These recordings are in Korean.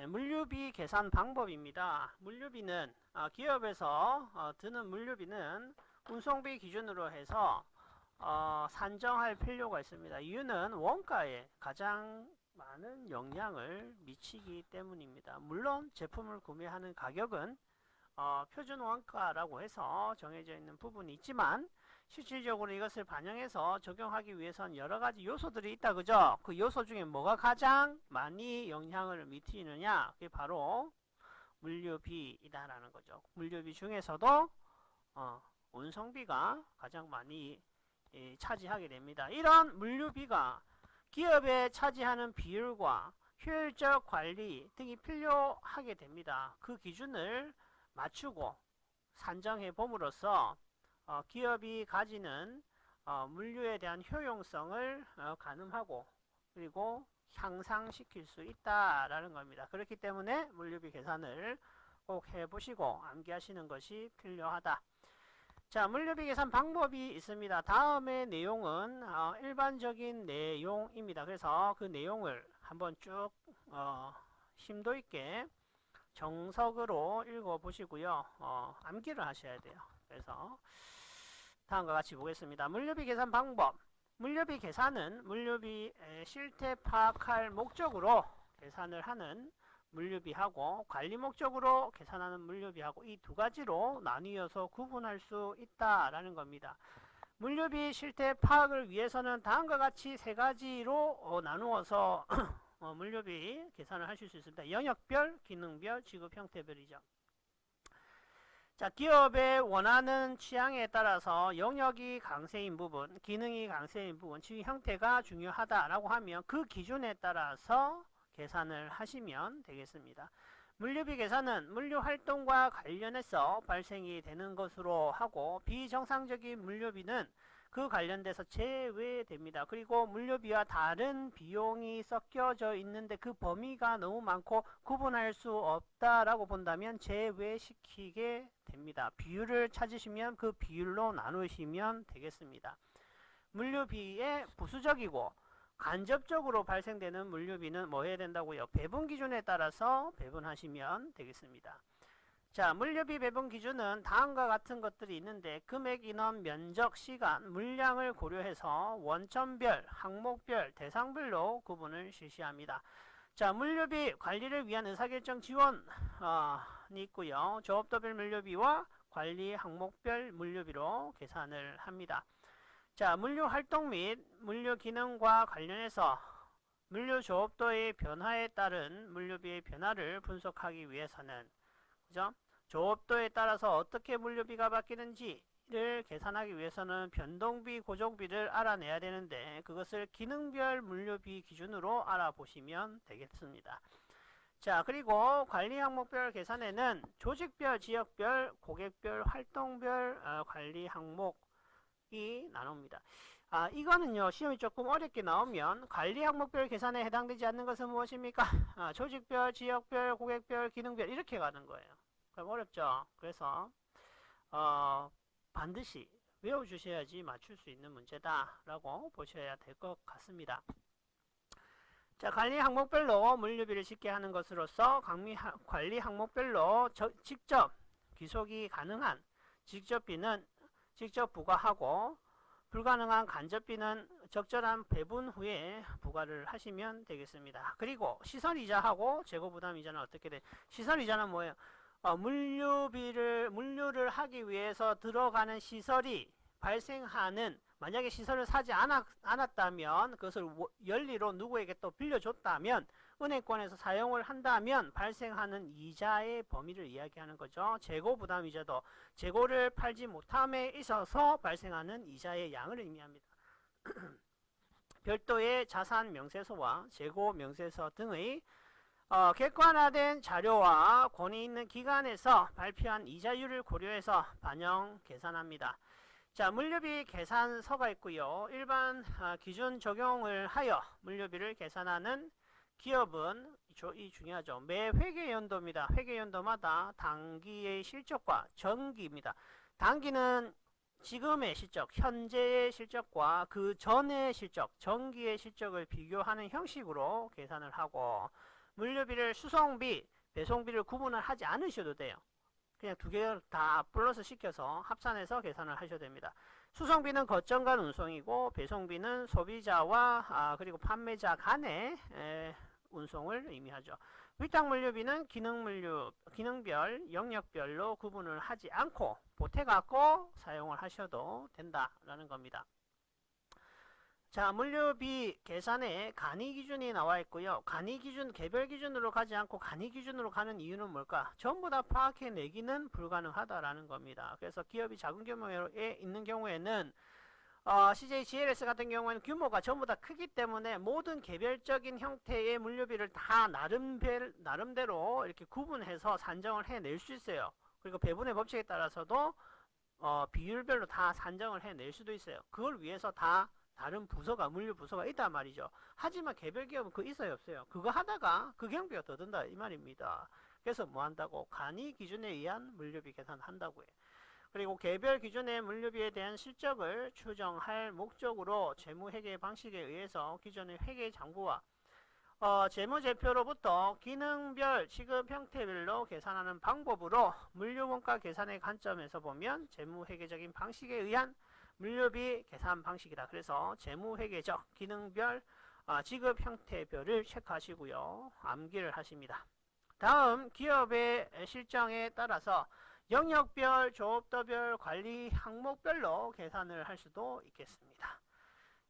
물류비 계산 방법입니다. 물류비는 기업에서 드는 물류비는 운송비 기준으로 해서 산정할 필요가 있습니다. 이유는 원가에 가장 많은 영향을 미치기 때문입니다. 물론 제품을 구매하는 가격은 표준 원가라고 해서 정해져 있는 부분이 있지만 실질적으로 이것을 반영해서 적용하기 위해선 여러가지 요소들이 있다, 그죠? 그 요소 중에 뭐가 가장 많이 영향을 미치느냐, 그게 바로 물류비이다라는 거죠. 물류비 중에서도 운송비가 가장 많이 차지하게 됩니다. 이런 물류비가 기업에 차지하는 비율과 효율적 관리 등이 필요하게 됩니다. 그 기준을 맞추고 산정해 봄으로써 기업이 가지는 물류에 대한 효용성을 가늠하고 그리고 향상시킬 수 있다라는 겁니다. 그렇기 때문에 물류비 계산을 꼭 해보시고 암기하시는 것이 필요하다. 자, 물류비 계산 방법이 있습니다. 다음의 내용은 일반적인 내용입니다. 그래서 그 내용을 한번 쭉 심도 있게 정석으로 읽어보시고요. 암기를 하셔야 돼요. 그래서 다음과 같이 보겠습니다. 물류비 계산 방법. 물류비 계산은 물류비의 실태 파악할 목적으로 계산을 하는 물류비하고 관리 목적으로 계산하는 물류비하고 이 두 가지로 나뉘어서 구분할 수 있다라는 겁니다. 물류비 실태 파악을 위해서는 다음과 같이 세 가지로 나누어서 물류비 계산을 하실 수 있습니다. 영역별, 기능별, 지급 형태별이죠. 자, 기업의 원하는 취향에 따라서 영역이 강세인 부분, 기능이 강세인 부분, 지급 형태가 중요하다라고 하면 그 기준에 따라서 계산을 하시면 되겠습니다. 물류비 계산은 물류 활동과 관련해서 발생이 되는 것으로 하고 비정상적인 물류비는 그 관련돼서 제외됩니다. 그리고 물류비와 다른 비용이 섞여져 있는데 그 범위가 너무 많고 구분할 수 없다라고 본다면 제외시키게 됩니다. 비율을 찾으시면 그 비율로 나누시면 되겠습니다. 물류비의 부수적이고 간접적으로 발생되는 물류비는 뭐 해야 된다고요? 배분 기준에 따라서 배분하시면 되겠습니다. 자, 물류비 배분 기준은 다음과 같은 것들이 있는데 금액, 인원, 면적, 시간, 물량을 고려해서 원점별, 항목별, 대상별로 구분을 실시합니다. 자, 물류비 관리를 위한 의사결정 지원이 있고요. 조업도별 물류비와 관리 항목별 물류비로 계산을 합니다. 자, 물류 활동 및 물류 기능과 관련해서 물류 조업도의 변화에 따른 물류비의 변화를 분석하기 위해서는 그죠? 조업도에 따라서 어떻게 물류비가 바뀌는지를 계산하기 위해서는 변동비, 고정비를 알아내야 되는데 그것을 기능별 물류비 기준으로 알아보시면 되겠습니다. 자, 그리고 관리 항목별 계산에는 조직별, 지역별, 고객별, 활동별 관리 항목이 나눕니다. 이거는요, 시험이 조금 어렵게 나오면 관리 항목별 계산에 해당되지 않는 것은 무엇입니까? 조직별, 지역별, 고객별, 기능별 이렇게 가는 거예요. 그럼 어렵죠? 그래서 반드시 외워주셔야지 맞출 수 있는 문제다라고 보셔야 될 것 같습니다. 자, 관리 항목별로 물류비를 쉽게 하는 것으로서 관리 항목별로 직접 귀속이 가능한 직접비는 직접 부과하고 불가능한 간접비는 적절한 배분 후에 부과를 하시면 되겠습니다. 그리고 시설이자하고 재고부담이자는 어떻게 돼? 시설이자는 뭐예요? 물류를 하기 위해서 들어가는 시설이 발생하는, 만약에 시설을 사지 않았다면 그것을 연리로 누구에게 또 빌려줬다면 은행권에서 사용을 한다면 발생하는 이자의 범위를 이야기하는 거죠. 재고부담이자도 재고를 팔지 못함에 있어서 발생하는 이자의 양을 의미합니다. 별도의 자산 명세서와 재고 명세서 등의 객관화된 자료와 권위 있는 기관에서 발표한 이자율을 고려해서 반영 계산합니다. 자, 물류비 계산서가 있고요. 일반 기준 적용을 하여 물류비를 계산하는 기업은 이 중요하죠. 매 회계연도입니다. 회계연도마다 당기의 실적과 전기입니다. 당기는 지금의 실적, 현재의 실적과 그 전의 실적, 전기의 실적을 비교하는 형식으로 계산을 하고, 물류비를 수송비, 배송비를 구분을 하지 않으셔도 돼요. 그냥 두 개를 다 플러스 시켜서 합산해서 계산을 하셔도 됩니다. 수송비는 거점 간 운송이고 배송비는 소비자와 그리고 판매자 간의 운송을 의미하죠. 위탁 물류비는 기능별, 영역별로 구분을 하지 않고 보태갖고 사용을 하셔도 된다라는 겁니다. 자, 물류비 계산에 간이 기준이 나와 있고요. 간이 기준, 개별 기준으로 가지 않고 간이 기준으로 가는 이유는 뭘까? 전부 다 파악해내기는 불가능하다라는 겁니다. 그래서 기업이 작은 규모에 있는 경우에는 CJ GLS 같은 경우에는 규모가 전부 다 크기 때문에 모든 개별적인 형태의 물류비를 다 나름대로 이렇게 구분해서 산정을 해낼 수 있어요. 그리고 배분의 법칙에 따라서도 비율별로 다 산정을 해낼 수도 있어요. 그걸 위해서 다 다른 부서가, 물류 부서가 있단 말이죠. 하지만 개별 기업은 그거 있어요, 없어요? 그거 하다가 그 경비가 더 든다 이 말입니다. 그래서 뭐 한다고? 간이 기준에 의한 물류비 계산한다고요. 그리고 개별 기준의 물류비에 대한 실적을 추정할 목적으로 재무회계 방식에 의해서 기존의 회계 장부와 재무제표로부터 기능별 지급 형태별로 계산하는 방법으로 물류원가 계산의 관점에서 보면 재무회계적인 방식에 의한 물류비 계산 방식이다. 그래서 재무회계적 기능별 지급 형태별을 체크하시고요. 암기를 하십니다. 다음 기업의 실정에 따라서 영역별, 조업도별, 관리 항목별로 계산을 할 수도 있겠습니다.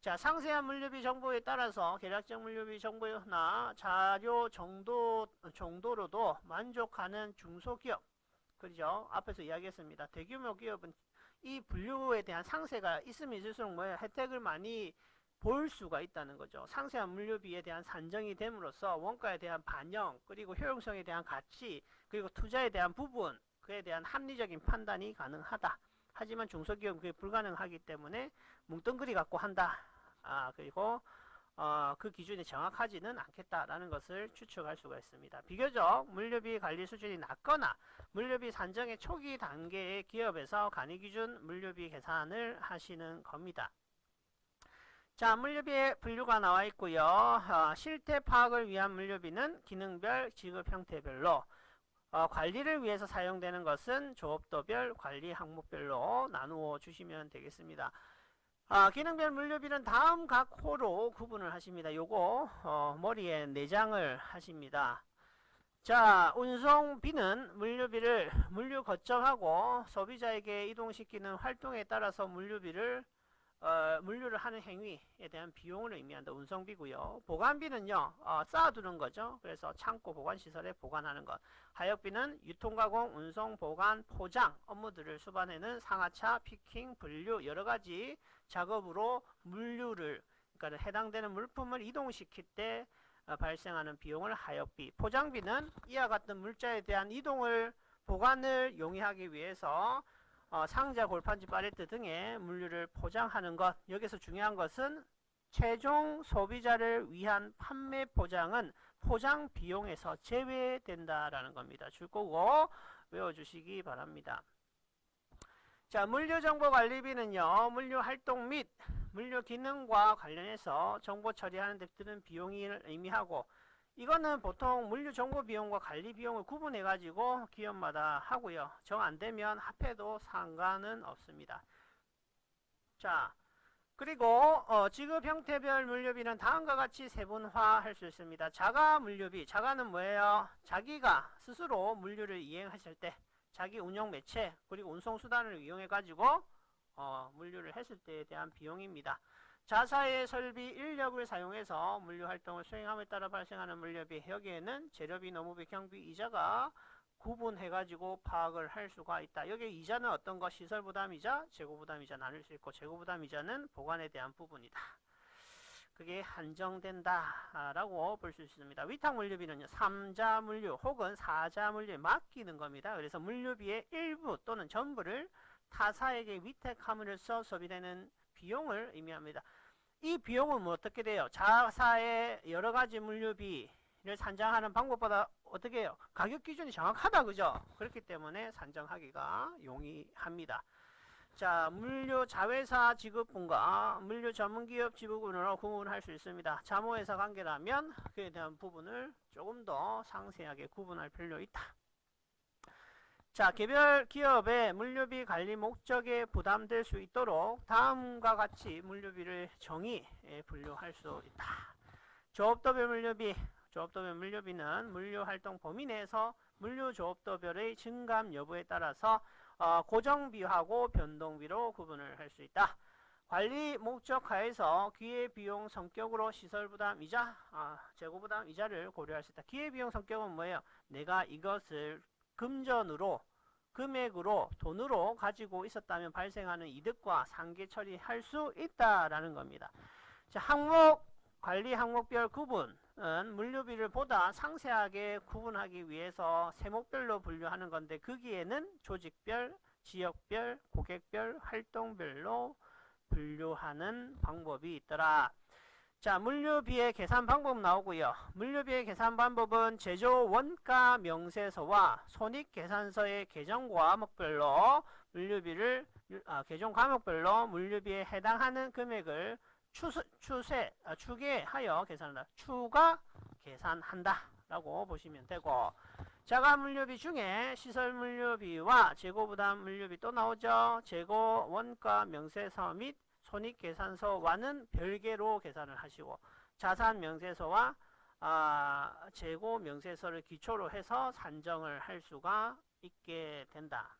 자, 상세한 물류비 정보에 따라서 계략적 물류비 정보나 자료 정도로도 만족하는 중소기업, 그죠? 앞에서 이야기했습니다. 대규모 기업은 이 분류에 대한 상세가 있으면 있을수록 뭐예요? 혜택을 많이 볼 수가 있다는 거죠. 상세한 물류비에 대한 산정이 됨으로써 원가에 대한 반영, 그리고 효용성에 대한 가치, 그리고 투자에 대한 부분, 그에 대한 합리적인 판단이 가능하다. 하지만 중소기업은 그게 불가능하기 때문에 뭉뚱그리 갖고 한다. 그리고 그 기준이 정확하지는 않겠다라는 것을 추측할 수가 있습니다. 비교적 물류비 관리 수준이 낮거나 물류비 산정의 초기 단계의 기업에서 간이기준 물류비 계산을 하시는 겁니다. 자, 물류비의 분류가 나와 있고요. 실태 파악을 위한 물류비는 기능별, 지급 형태별로, 관리를 위해서 사용되는 것은 조업도별, 관리 항목별로 나누어 주시면 되겠습니다. 기능별 물류비는 다음 각 호로 구분을 하십니다. 요거 머리에 내장을 하십니다. 자, 운송비는 물류비를 물류 거점하고 소비자에게 이동시키는 활동에 따라서 물류를 하는 행위에 대한 비용을 의미한다. 운송비고요. 보관비는요, 쌓아두는 거죠. 그래서 창고 보관시설에 보관하는 것. 하역비는 유통가공, 운송, 보관, 포장 업무들을 수반하는 상하차, 피킹, 분류 여러가지 작업으로 물류를, 그러니까 해당되는 물품을 이동시킬 때 발생하는 비용을 하역비. 포장비는 이와 같은 물자에 대한 보관을 용이하기 위해서 상자, 골판지, 팔레트 등의 물류를 포장하는 것. 여기서 중요한 것은 최종 소비자를 위한 판매 포장은 포장 비용에서 제외된다라는 겁니다. 줄 거고 외워주시기 바랍니다. 자, 물류정보관리비는요, 물류 활동 및 물류 기능과 관련해서 정보 처리하는 데 드는 비용을 의미하고, 이거는 보통 물류 정보 비용과 관리 비용을 구분해 가지고 기업마다 하고요. 정 안되면 합해도 상관은 없습니다. 자, 그리고 지급 형태별 물류비는 다음과 같이 세분화할 수 있습니다. 자가 물류비. 자가는 뭐예요? 자기가 스스로 물류를 이행하실 때 자기 운영 매체 그리고 운송수단을 이용해 가지고 물류를 했을 때에 대한 비용입니다. 자사의 설비, 인력을 사용해서 물류 활동을 수행함에 따라 발생하는 물류비, 여기에는 재료비, 노무비, 경비, 이자가 구분해가지고 파악을 할 수가 있다. 여기 이자는 어떤 것? 시설부담이자, 재고부담이자 나눌 수 있고, 재고부담이자는 보관에 대한 부분이다. 그게 한정된다 라고 볼 수 있습니다. 위탁 물류비는요, 3자 물류 혹은 4자 물류에 맡기는 겁니다. 그래서 물류비의 일부 또는 전부를 타사에게 위탁함으로써 소비되는 비용을 의미합니다. 이 비용은 뭐 어떻게 돼요? 자사의 여러가지 물류비를 산정하는 방법보다 어떻게 해요? 가격 기준이 정확하다, 그죠? 그렇기 때문에 산정하기가 용이합니다. 자, 물류 자회사 지급분과 물류 전문기업 지급분으로 구분할 수 있습니다. 자모회사 관계라면 그에 대한 부분을 조금 더 상세하게 구분할 필요 있다. 자, 개별 기업의 물류비 관리 목적에 부담될 수 있도록 다음과 같이 물류비를 정의 분류할 수 있다. 조업도별 물류비. 조업도별 물류비는 물류활동 범위 내에서 물류조업도별의 증감 여부에 따라서 고정비하고 변동비로 구분을 할 수 있다. 관리 목적 하에서 기회비용 성격으로 시설부담이자 재고부담이자를 고려할 수 있다. 기회비용 성격은 뭐예요? 내가 이것을 금전으로 금액으로 돈으로 가지고 있었다면 발생하는 이득과 상계 처리할 수 있다라는 겁니다. 자, 관리 항목별 구분은 물류비를 보다 상세하게 구분하기 위해서 세목별로 분류하는 건데 거기에는 조직별, 지역별, 고객별, 활동별로 분류하는 방법이 있더라. 자, 물류비의 계산 방법 나오고요. 물류비의 계산 방법은 제조 원가 명세서와 손익계산서의 계정 과목별로 물류비를 계정 과목별로 물류비에 해당하는 금액을 추계하여 계산한다. 추가 계산한다 라고 보시면 되고, 자가 물류비 중에 시설 물류비와 재고부담 물류비 또 나오죠. 재고 원가 명세서 및 손익계산서와는 별개로 계산을 하시고, 자산 명세서와 재고 명세서를 기초로 해서 산정을 할 수가 있게 된다.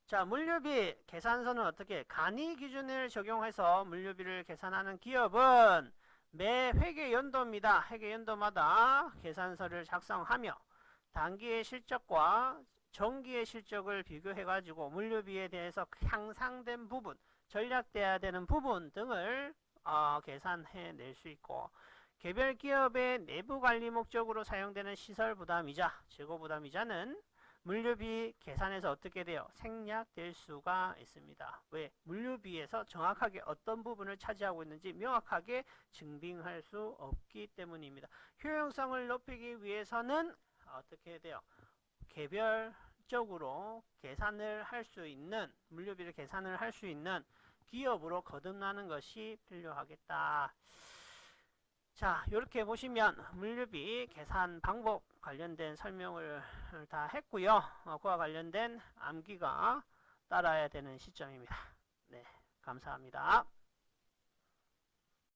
자, 물류비 계산서는 어떻게? 간이 기준을 적용해서 물류비를 계산하는 기업은 매 회계 연도입니다. 회계 연도마다 계산서를 작성하며 단기의 실적과 정기의 실적을 비교해가지고 물류비에 대해서 향상된 부분, 전략돼야 되는 부분 등을 계산해낼 수 있고, 개별 기업의 내부 관리 목적으로 사용되는 시설 부담이자, 재고 부담이자는 물류비 계산에서 어떻게 돼요? 생략될 수가 있습니다. 왜? 물류비에서 정확하게 어떤 부분을 차지하고 있는지 명확하게 증빙할 수 없기 때문입니다. 효용성을 높이기 위해서는 어떻게 돼요? 개별적으로 계산을 할 수 있는, 물류비를 계산을 할 수 있는 기업으로 거듭나는 것이 필요하겠다. 자, 이렇게 보시면 물류비 계산 방법 관련된 설명을 다 했고요. 그와 관련된 암기가 따라야 되는 시점입니다. 네, 감사합니다.